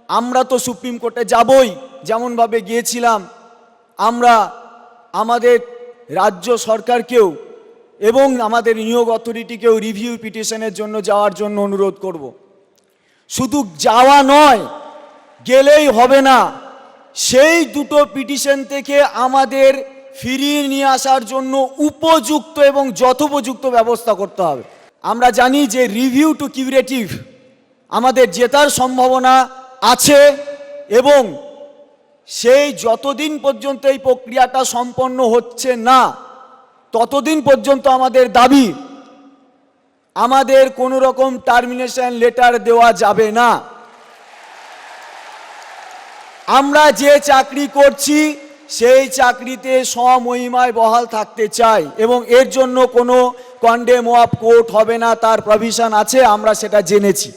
আমরা তো সুপ্রিম কোর্টে যাবই, যেমনভাবে গিয়েছিলাম। আমরা আমাদের রাজ্য সরকারকেও এবং আমাদের নিয়োগ অথরিটিকেও রিভিউ পিটিশনের জন্য যাওয়ার জন্য অনুরোধ করব। শুধু যাওয়া নয়, গেলেই হবে না, সেই দুটো পিটিশন থেকে আমাদের ফিরিয়ে নিয়ে আসার জন্য উপযুক্ত এবং যথোপযুক্ত ব্যবস্থা করতে হবে। আমরা জানি যে রিভিউ টু কিউরেটিভ আমাদের জেতার সম্ভাবনা আছে, এবং সেই যতদিন পর্যন্ত এই প্রক্রিয়াটা সম্পন্ন হচ্ছে না ততদিন পর্যন্ত আমাদের দাবি, আমাদের কোনো রকম টার্মিনেশন লেটার দেওয়া যাবে না। আমরা যে চাকরি করছি সেই চাকরিতে স্বমহিমায় বহাল থাকতে চাই, এবং এর জন্য কোনো কন্ডেম অফ কোর্ট হবে না, তার প্রভিশন আছে, আমরা সেটা জেনেছি।